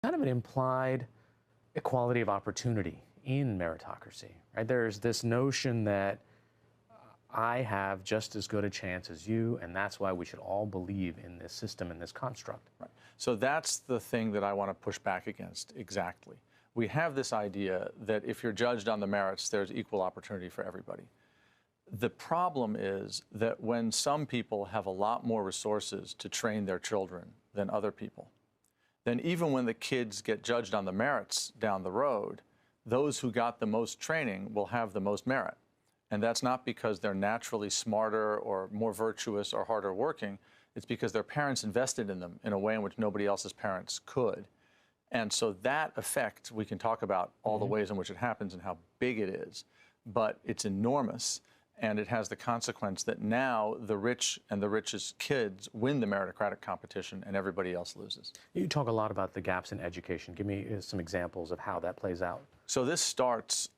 kind of an implied equality of opportunity in meritocracy, right? There's this notion that I have just as good a chance as you, and that's why we should all believe in this system and this construct. Right. So that's the thing that I want to push back against exactly. We have this idea that if you're judged on the merits, there's equal opportunity for everybody. The problem is that when some people have a lot more resources to train their children than other people, then even when the kids get judged on the merits down the road, those who got the most training will have the most merit. And that's not because they're naturally smarter or more virtuous or harder working. It's because their parents invested in them in a way in which nobody else's parents could. And so that effect, we can talk about all the ways in which it happens and how big it is, but it's enormous. And it has the consequence that now the rich and the richest kids win the meritocratic competition and everybody else loses. You talk a lot about the gaps in education. Give me some examples of how that plays out. So this starts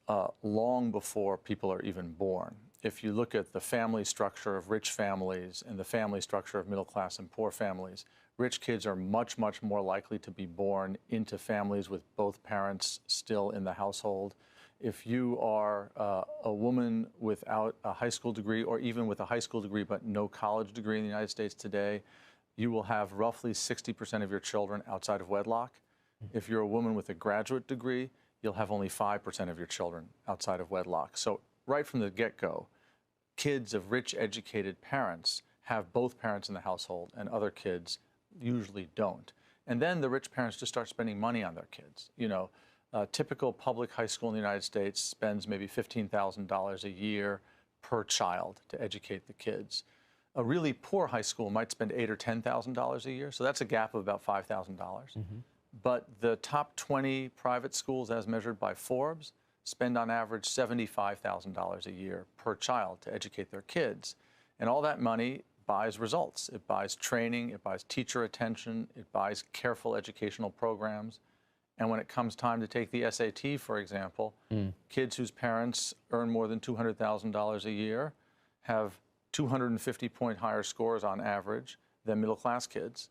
long before people are even born. If you look at the family structure of rich families and the family structure of middle class and poor families, rich kids are much, much more likely to be born into families with both parents still in the household. If you are a woman without a high school degree, or even with a high school degree but no college degree in the United States today, you will have roughly 60% of your children outside of wedlock. If you're a woman with a graduate degree, you'll have only 5% of your children outside of wedlock. So right from the get-go, kids of rich, educated parents have both parents in the household, and other kids usually don't. And then the rich parents just start spending money on their kids. You know, a typical public high school in the United States spends maybe $15,000 a year per child to educate the kids. A really poor high school might spend $8,000 or $10,000 a year, so that's a gap of about $5,000. But the top 20 private schools, as measured by Forbes, spend on average $75,000 a year per child to educate their kids. And all that money buys results. It buys training, it buys teacher attention, it buys careful educational programs. And when it comes time to take the SAT, for example, kids whose parents earn more than $200,000 a year have 250-point higher scores on average than middle-class kids,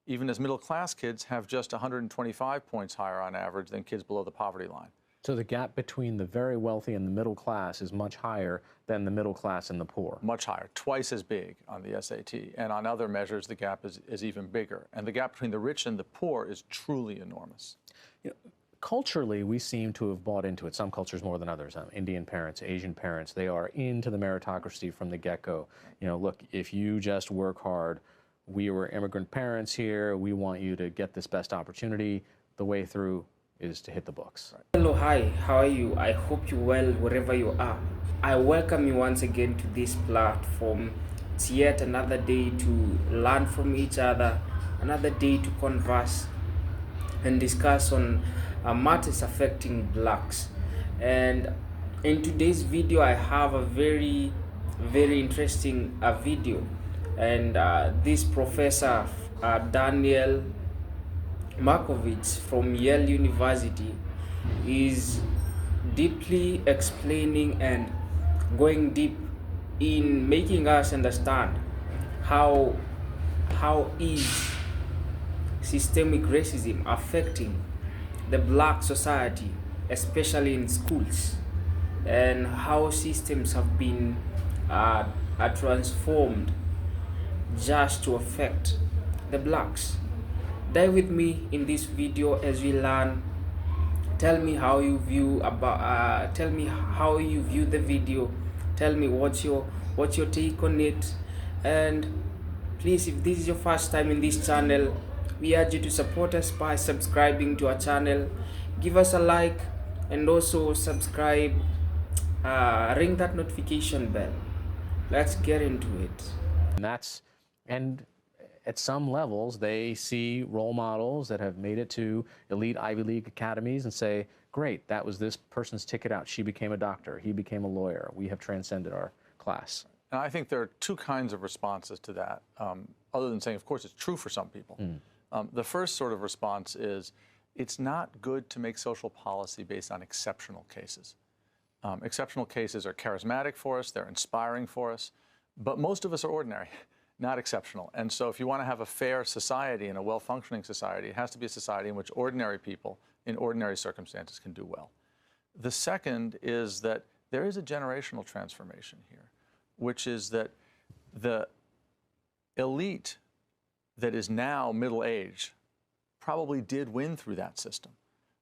even as middle-class kids have just 125 points higher on average than kids below the poverty line. So the gap between the very wealthy and the middle class is much higher than the middle class and the poor. Much higher, twice as big on the SAT. And on other measures, the gap is even bigger. And the gap between the rich and the poor is truly enormous. You know, culturally, we seem to have bought into it, some cultures more than others. Indian parents, Asian parents, they are into the meritocracy from the get-go. You know, look, if you just work hard, we were immigrant parents here, we want you to get this best opportunity. The way through is to hit the books. Right. Hello, hi, how are you? I hope you're well wherever you are. I welcome you once again to this platform. It's yet another day to learn from each other, another day to converse and discuss on matters affecting blacks. And in today's video, I have a very interesting video. And this professor, Daniel Markovits from Yale University, is deeply explaining and going deep in making us understand how is systemic racism affecting the black society, especially in schools, and how systems have been are transformed just to affect the blacks. Dive with me in this video as we learn. Tell me how you view tell me how you view the video. Tell me what's your take on it. And please, if this is your first time in this channel, we urge you to support us by subscribing to our channel. Give us a like and also subscribe. Ring that notification bell. Let's get into it. And at some levels, they see role models that have made it to elite Ivy League academies and say, great, that was this person's ticket out. She became a doctor. He became a lawyer. We have transcended our class. And I think there are two kinds of responses to that, other than saying, of course, it's true for some people. The first sort of response is, it's not good to make social policy based on exceptional cases. Exceptional cases are charismatic for us, they're inspiring for us, but most of us are ordinary. not exceptional. And so if you want to have a fair society and a well-functioning society, it has to be a society in which ordinary people in ordinary circumstances can do well. The second is that there is a generational transformation here, which is that the elite that is now middle-aged probably did win through that system,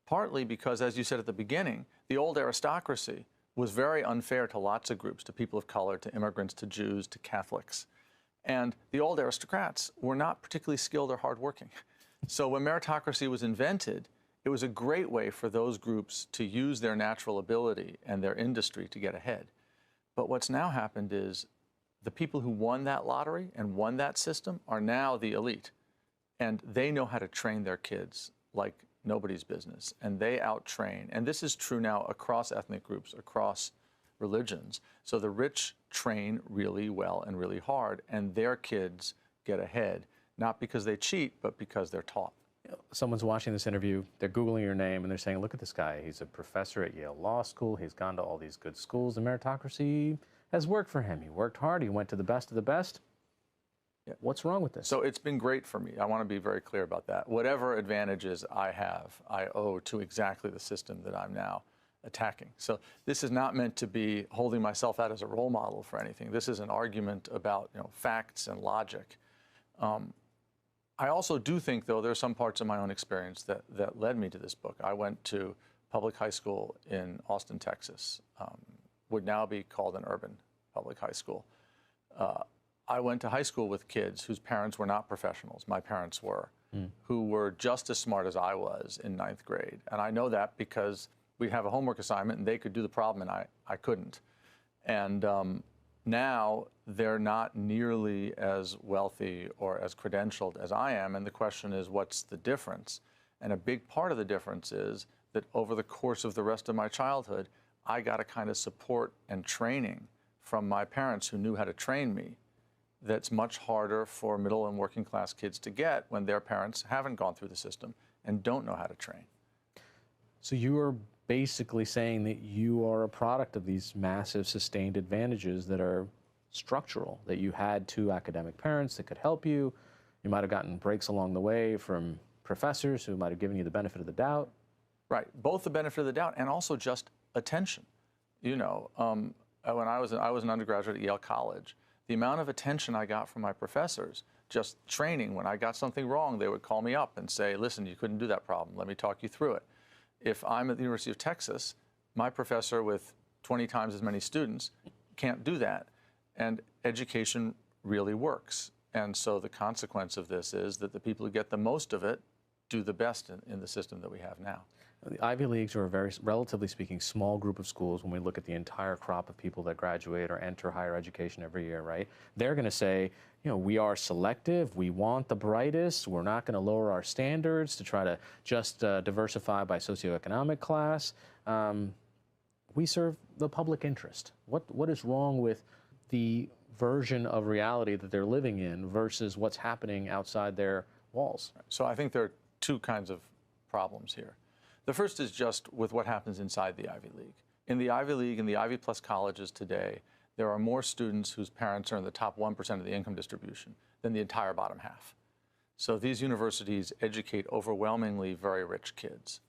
partly because, as you said at the beginning, the old aristocracy was very unfair to lots of groups, to people of color, to immigrants, to Jews, to Catholics. And the old aristocrats were not particularly skilled or hardworking. So when meritocracy was invented, it was a great way for those groups to use their natural ability and their industry to get ahead. But what's now happened is the people who won that lottery and won that system are now the elite. And they know how to train their kids like nobody's business. And they out-train. And this is true now across ethnic groups, across religions. So the rich train really well and really hard, and their kids get ahead, not because they cheat, but because they're taught. Someone's watching this interview, they're Googling your name, and they're saying, look at this guy. He's a professor at Yale Law School. He's gone to all these good schools. The meritocracy has worked for him. He worked hard. He went to the best of the best. Yeah. What's wrong with this? So it's been great for me. I want to be very clear about that. Whatever advantages I have, I owe to exactly the system that I'm now attacking. So this is not meant to be holding myself out as a role model for anything. This is an argument about facts and logic. I also do think, though, there are some parts of my own experience that led me to this book. I went to public high school in Austin, Texas, would now be called an urban public high school. I went to high school with kids whose parents were not professionals. My parents were, who were just as smart as I was in 9th grade. And I know that because we have a homework assignment and they could do the problem and I couldn't. And now they're not nearly as wealthy or as credentialed as I am. And the question is, what's the difference? And a big part of the difference is that over the course of the rest of my childhood, I got a kind of support and training from my parents who knew how to train me that's much harder for middle and working class kids to get when their parents haven't gone through the system and don't know how to train. So you are basically saying that you are a product of these massive sustained advantages that are structural, that you had two academic parents that could help you. You might have gotten breaks along the way from professors who might have given you the benefit of the doubt. Right, both the benefit of the doubt and also just attention. When I was an undergraduate at Yale College, the amount of attention I got from my professors, just training, when I got something wrong, they would call me up and say, listen, you couldn't do that problem. Let me talk you through it. If I'm at the University of Texas, my professor with 20 times as many students can't do that. And education really works. And so the consequence of this is that the people who get the most of it do the best in the system that we have now. The Ivy Leagues are a very, relatively speaking, small group of schools when we look at the entire crop of people that graduate or enter higher education every year, right? They're going to say, we are selective, we want the brightest, we're not going to lower our standards to try to just diversify by socioeconomic class. We serve the public interest. What is wrong with the version of reality that they're living in versus what's happening outside their walls? So I think there are two kinds of problems here. The first is just with what happens inside the Ivy League. In the Ivy League and the Ivy Plus colleges today, there are more students whose parents are in the top 1% of the income distribution than the entire bottom half. So these universities educate overwhelmingly very rich kids.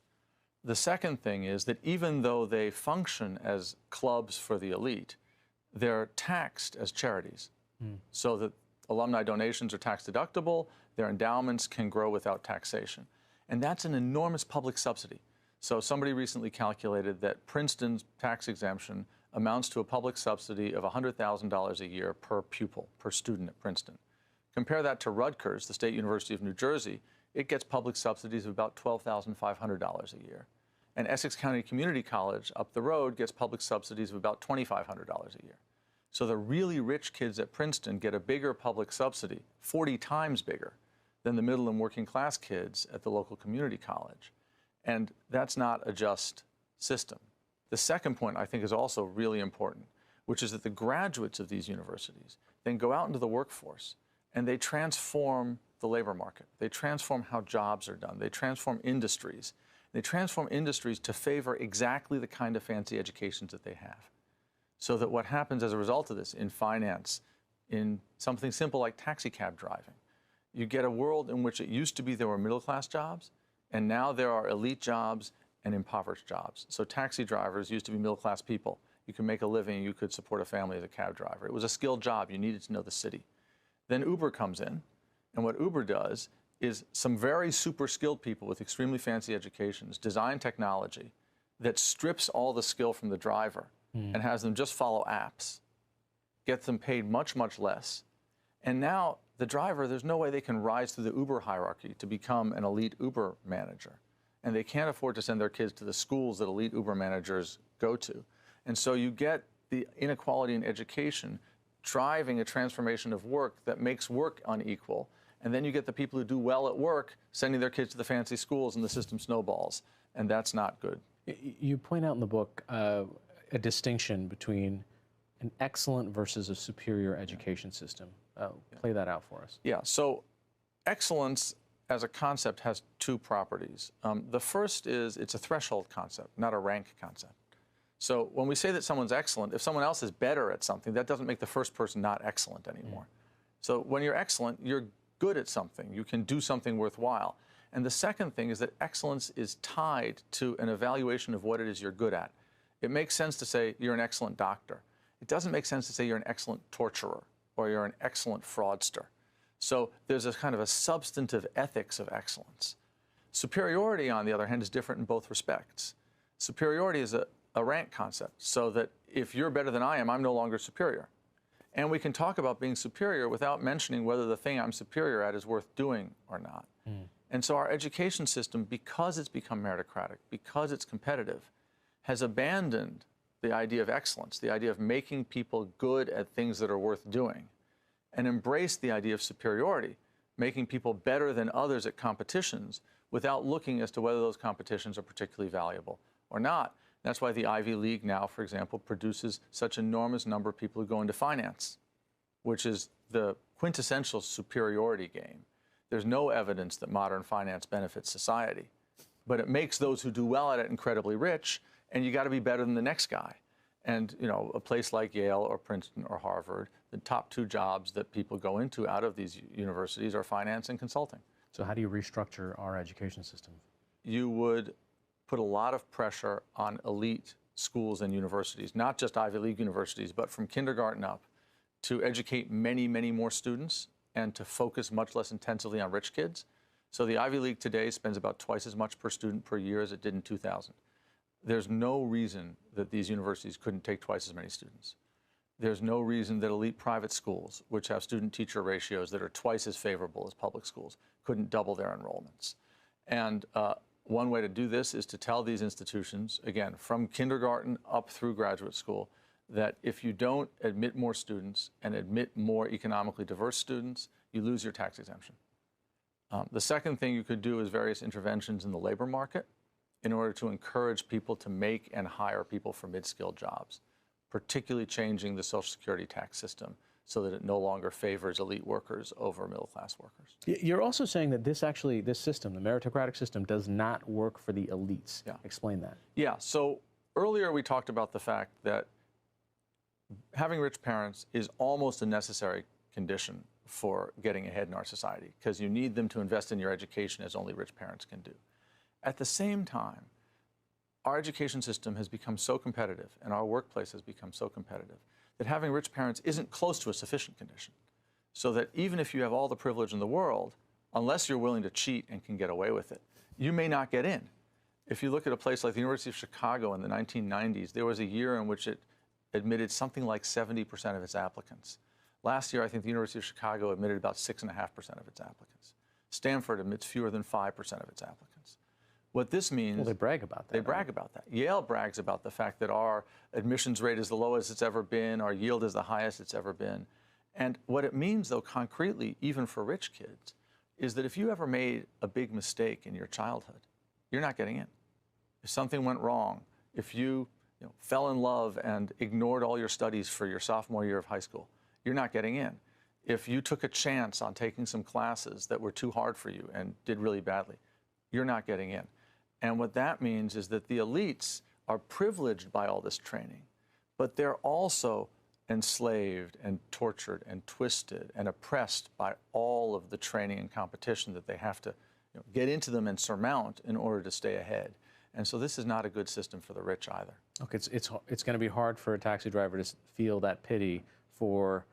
The second thing is that even though they function as clubs for the elite, they're taxed as charities, so that alumni donations are tax deductible, their endowments can grow without taxation. And that's an enormous public subsidy. So somebody recently calculated that Princeton's tax exemption amounts to a public subsidy of $100,000 a year per pupil, per student at Princeton. Compare that to Rutgers, the State University of New Jersey, it gets public subsidies of about $12,500 a year. And Essex County Community College up the road gets public subsidies of about $2,500 a year. So the really rich kids at Princeton get a bigger public subsidy, 40 times bigger, than the middle and working class kids at the local community college. And that's not a just system. The second point I think is also really important, which is that the graduates of these universities then go out into the workforce and they transform the labor market. They transform how jobs are done. They transform industries. They transform industries to favor exactly the kind of fancy educations that they have. So that what happens as a result of this in finance, in something simple like taxi cab driving. You get a world in which it used to be there were middle-class jobs, and now there are elite jobs and impoverished jobs. So taxi drivers used to be middle-class people. You could make a living, you could support a family as a cab driver. It was a skilled job, you needed to know the city. Then Uber comes in, and what Uber does is some very super skilled people with extremely fancy educations design technology that strips all the skill from the driver and has them just follow apps, gets them paid much, much less. And now the driver, there's no way they can rise through the Uber hierarchy to become an elite Uber manager. And they can't afford to send their kids to the schools that elite Uber managers go to. And so you get the inequality in education driving a transformation of work that makes work unequal. And then you get the people who do well at work sending their kids to the fancy schools, and the system snowballs. And that's not good. You point out in the book a distinction between an excellent versus a superior education system. Play that out for us. Yeah, so excellence as a concept has two properties. The first is it's a threshold concept, not a rank concept. So when we say that someone's excellent, if someone else is better at something, that doesn't make the first person not excellent anymore. So when you're excellent, you're good at something. You can do something worthwhile. And the second thing is that excellence is tied to an evaluation of what it is you're good at. It makes sense to say you're an excellent doctor. It doesn't make sense to say you're an excellent torturer or you're an excellent fraudster. So there's a kind of a substantive ethics of excellence. Superiority, on the other hand, is different in both respects. Superiority is a rank concept, so that if you're better than I am, I'm no longer superior. And we can talk about being superior without mentioning whether the thing I'm superior at is worth doing or not. And so our education system, because it's become meritocratic, because it's competitive, has abandoned the idea of excellence, the idea of making people good at things that are worth doing, and embraced the idea of superiority, making people better than others at competitions without looking as to whether those competitions are particularly valuable or not. That's why the Ivy League now, for example, produces such an enormous number of people who go into finance, which is the quintessential superiority game. There's no evidence that modern finance benefits society, but it makes those who do well at it incredibly rich, and you got to be better than the next guy. And you know, a place like Yale or Princeton or Harvard, the top two jobs that people go into out of these universities are finance and consulting. So how do you restructure our education system? You would put a lot of pressure on elite schools and universities, not just Ivy League universities, but from kindergarten up, to educate many, many more students and to focus much less intensively on rich kids. So the Ivy League today spends about twice as much per student per year as it did in 2000. There's no reason that these universities couldn't take twice as many students. There's no reason that elite private schools, which have student-teacher ratios that are twice as favorable as public schools, couldn't double their enrollments. And one way to do this is to tell these institutions, again, from kindergarten up through graduate school, that if you don't admit more students and admit more economically diverse students, you lose your tax exemption. The second thing you could do is various interventions in the labor market in order to encourage people to make and hire people for mid-skilled jobs, particularly changing the Social Security tax system so that it no longer favors elite workers over middle-class workers. You're also saying that this system, the meritocratic system, does not work for the elites. Yeah. Explain that. Yeah, so earlier we talked about the fact that having rich parents is almost a necessary condition for getting ahead in our society, because you need them to invest in your education as only rich parents can do. At the same time, our education system has become so competitive and our workplace has become so competitive that having rich parents isn't close to a sufficient condition. So that even if you have all the privilege in the world, unless you're willing to cheat and can get away with it, you may not get in. If you look at a place like the University of Chicago in the 1990s, there was a year in which it admitted something like 70% of its applicants. Last year, I think the University of Chicago admitted about 6.5% of its applicants. Stanford admits fewer than 5% of its applicants. What this means... Well, they brag about that. They brag about that. Yale brags about the fact that our admissions rate is the lowest it's ever been, our yield is the highest it's ever been. And what it means, though, concretely, even for rich kids, is that if you ever made a big mistake in your childhood, you're not getting in. If something went wrong, if you fell in love and ignored all your studies for your sophomore year of high school, you're not getting in. If you took a chance on taking some classes that were too hard for you and did really badly, you're not getting in. And what that means is that the elites are privileged by all this training, but they're also enslaved and tortured and twisted and oppressed by all of the training and competition that they have to get into them and surmount in order to stay ahead. And so this is not a good system for the rich either. Okay, it's going to be hard for a taxi driver to feel that pity for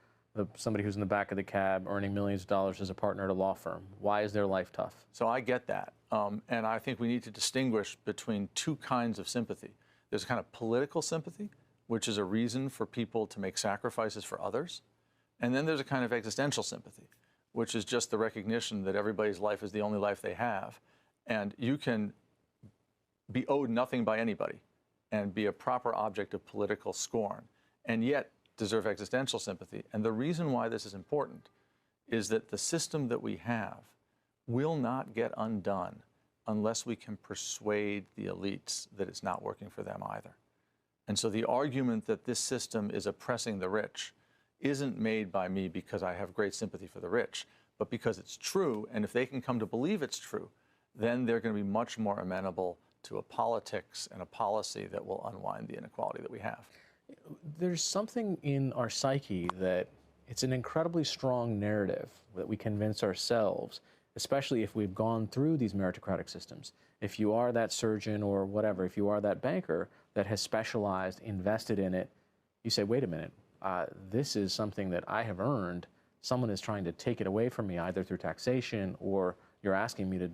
somebody who's in the back of the cab earning millions of dollars as a partner at a law firm. Why is their life tough? So I get that. And I think we need to distinguish between two kinds of sympathy. There's a kind of political sympathy, which is a reason for people to make sacrifices for others. And then there's a kind of existential sympathy, which is just the recognition that everybody's life is the only life they have. And you can be owed nothing by anybody and be a proper object of political scorn, and yet deserve existential sympathy. And the reason why this is important is that the system that we have will not get undone unless we can persuade the elites that it's not working for them either. And so the argument that this system is oppressing the rich isn't made by me because I have great sympathy for the rich, but because it's true. And if they can come to believe it's true, then they're going to be much more amenable to a politics and a policy that will unwind the inequality that we have. There's something in our psyche that it's an incredibly strong narrative that we convince ourselves, especially if we've gone through these meritocratic systems. If you are that surgeon or whatever, if you are that banker that has specialized, invested in it, you say, wait a minute, this is something that I have earned. Someone is trying to take it away from me, either through taxation or you're asking me to,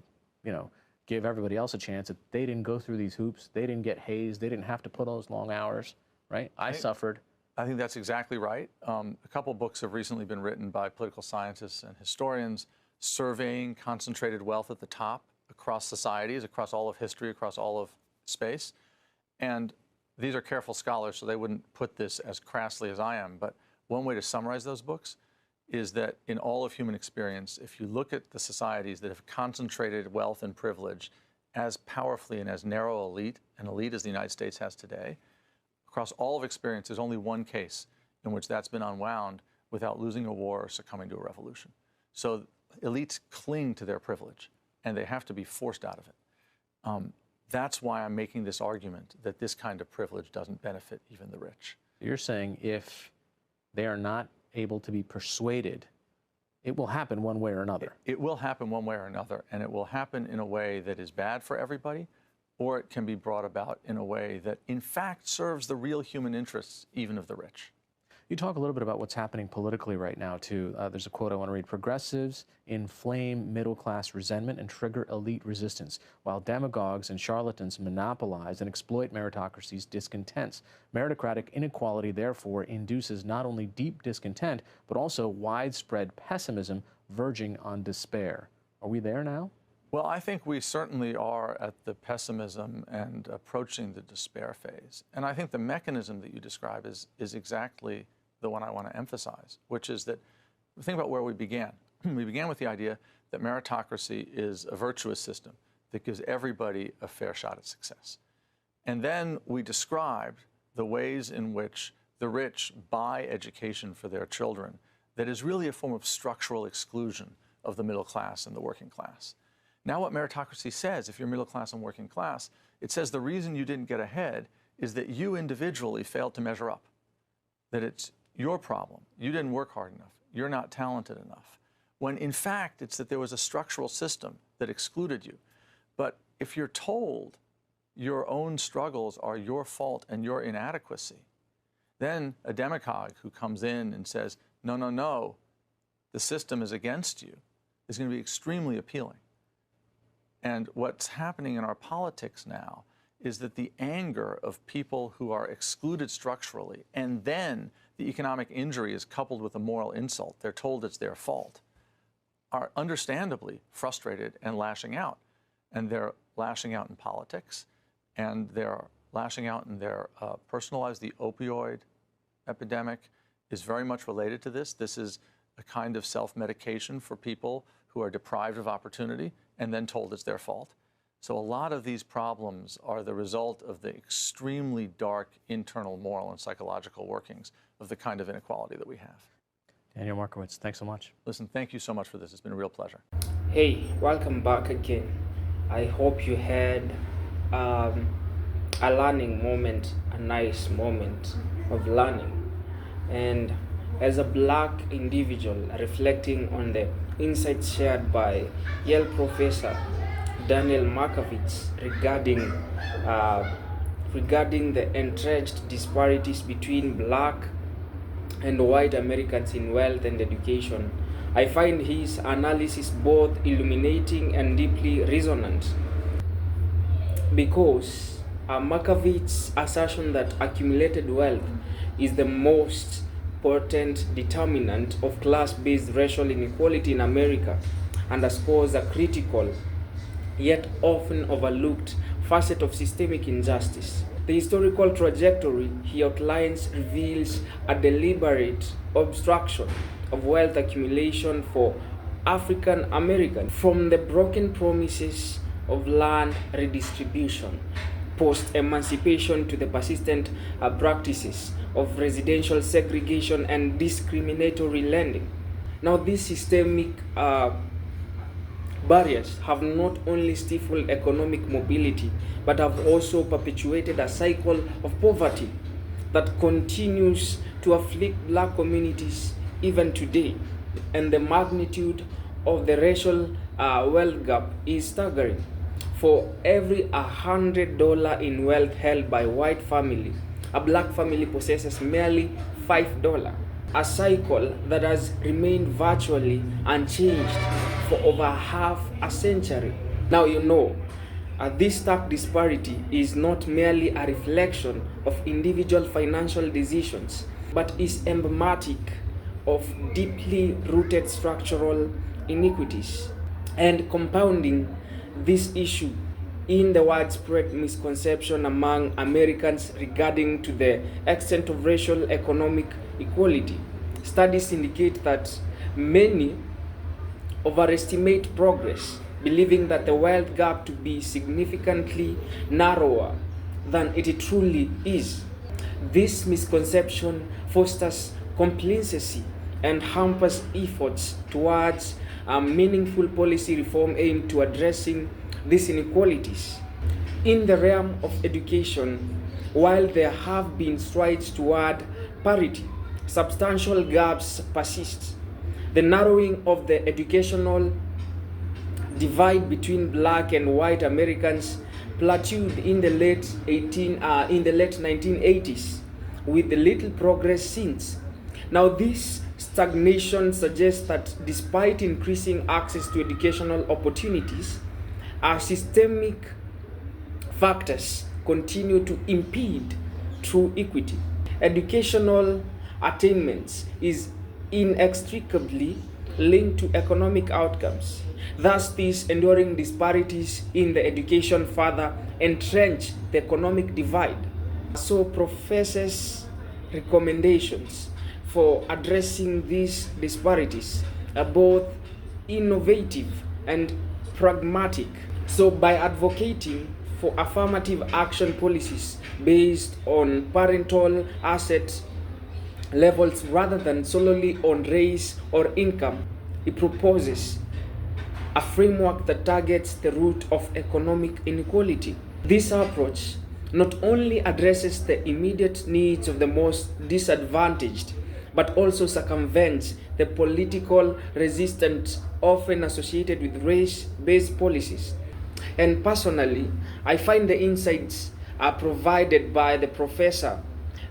give everybody else a chance that they didn't go through these hoops, they didn't get hazed, they didn't have to put those long hours, right? I suffered. I think that's exactly right. A couple books have recently been written by political scientists and historians surveying concentrated wealth at the top across societies, across all of history, across all of space. And these are careful scholars, so they wouldn't put this as crassly as I am. But one way to summarize those books is that in all of human experience, if you look at the societies that have concentrated wealth and privilege as powerfully and as narrow an elite as the United States has today, across all of experience, there's only one case in which that's been unwound without losing a war or succumbing to a revolution. So elites cling to their privilege, and they have to be forced out of it. That's why I'm making this argument that this kind of privilege doesn't benefit even the rich. You're saying if they are not able to be persuaded, it will happen one way or another. It will happen one way or another, and it will happen in a way that is bad for everybody, or it can be brought about in a way that, in fact, serves the real human interests, even of the rich. You talk a little bit about what's happening politically right now, too. There's a quote I want to read. Progressives inflame middle-class resentment and trigger elite resistance, while demagogues and charlatans monopolize and exploit meritocracy's discontents. Meritocratic inequality, therefore, induces not only deep discontent, but also widespread pessimism verging on despair. Are we there now? Well, I think we certainly are at the pessimism and approaching the despair phase. And I think the mechanism that you describe is exactly the one I want to emphasize, which is that, think about where we began. We began with the idea that meritocracy is a virtuous system that gives everybody a fair shot at success. And then we described the ways in which the rich buy education for their children that is really a form of structural exclusion of the middle class and the working class. Now what meritocracy says, if you're middle class and working class, it says the reason you didn't get ahead is that you individually failed to measure up, that it's your problem. You didn't work hard enough. You're not talented enough. When in fact, it's that there was a structural system that excluded you. But if you're told your own struggles are your fault and your inadequacy, then a demagogue who comes in and says, no, no, no, the system is against you, is going to be extremely appealing. And what's happening in our politics now is that the anger of people who are excluded structurally, and then the economic injury is coupled with a moral insult, they're told it's their fault, are understandably frustrated and lashing out. And they're lashing out in politics, and they're lashing out in their personal lives. The opioid epidemic is very much related to this. This is a kind of self-medication for people who are deprived of opportunity and then told it's their fault. So a lot of these problems are the result of the extremely dark internal moral and psychological workings of the kind of inequality that we have. Daniel Markowitz, thanks so much. Listen, thank you so much for this. It's been a real pleasure. Hey, welcome back again. I hope you had a learning moment, a nice moment of learning. And as a black individual, reflecting on the insights shared by Yale professor Daniel Markovits regarding the entrenched disparities between black and white Americans in wealth and education, I find his analysis both illuminating and deeply resonant, because Markovits' assertion that accumulated wealth is the most potent determinant of class-based racial inequality in America underscores a critical yet often overlooked facet of systemic injustice. The historical trajectory he outlines reveals a deliberate obstruction of wealth accumulation for African Americans, from the broken promises of land redistribution post-emancipation to the persistent practices of residential segregation and discriminatory lending. Now, these systemic barriers have not only stifled economic mobility, but have also perpetuated a cycle of poverty that continues to afflict black communities even today. And the magnitude of the racial wealth gap is staggering. For every $100 in wealth held by a white family, a black family possesses merely $5. A cycle that has remained virtually unchanged for over half a century. Now, this stark disparity is not merely a reflection of individual financial decisions, but is emblematic of deeply rooted structural inequities. And compounding this issue in the widespread misconception among Americans regarding to the extent of racial economic equality. Studies indicate that many overestimate progress, believing that the wealth gap to be significantly narrower than it truly is. This misconception fosters complacency and hampers efforts towards meaningful policy reform aimed to addressing these inequalities. In the realm of education, while there have been strides toward parity, substantial gaps persist. The narrowing of the educational divide between black and white Americans plateaued in the late 1980s, with little progress since. Now, this stagnation suggests that despite increasing access to educational opportunities, our systemic factors continue to impede true equity. Educational attainments is inextricably linked to economic outcomes. Thus, these enduring disparities in the education further entrench the economic divide. So, professors' recommendations for addressing these disparities are both innovative and pragmatic. So, by advocating for affirmative action policies based on parental asset levels rather than solely on race or income, it proposes a framework that targets the root of economic inequality. This approach not only addresses the immediate needs of the most disadvantaged, but also circumvents the political resistance often associated with race-based policies. And personally, I find the insights provided by the professor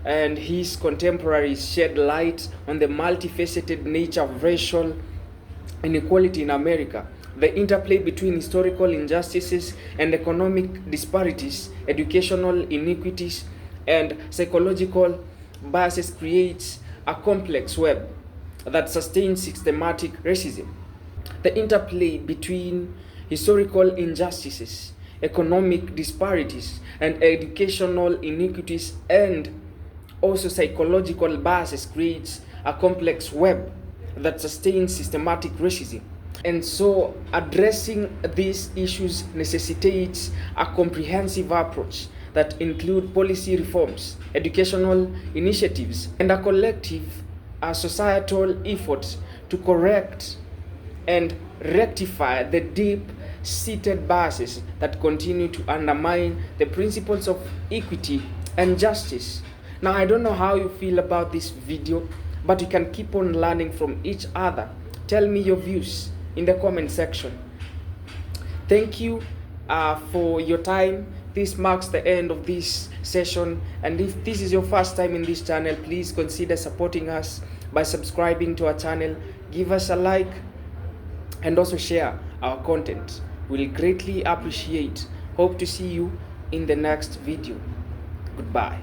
and his contemporaries shed light on the multifaceted nature of racial inequality in America, the interplay between historical injustices and economic disparities, educational inequities, and psychological biases creates a complex web that sustains systematic racism. The interplay between historical injustices, economic disparities, and educational inequities, and also psychological biases creates a complex web that sustains systematic racism. And so addressing these issues necessitates a comprehensive approach that include policy reforms, educational initiatives, and a collective societal effort to correct and rectify the deep-seated biases that continue to undermine the principles of equity and justice. Now, I don't know how you feel about this video, but you can keep on learning from each other. Tell me your views in the comment section. Thank you for your time. This marks the end of this session, and if this is your first time in this channel, please consider supporting us by subscribing to our channel, give us a like, and also share our content. We'll greatly appreciate. Hope to see you in the next video. Goodbye.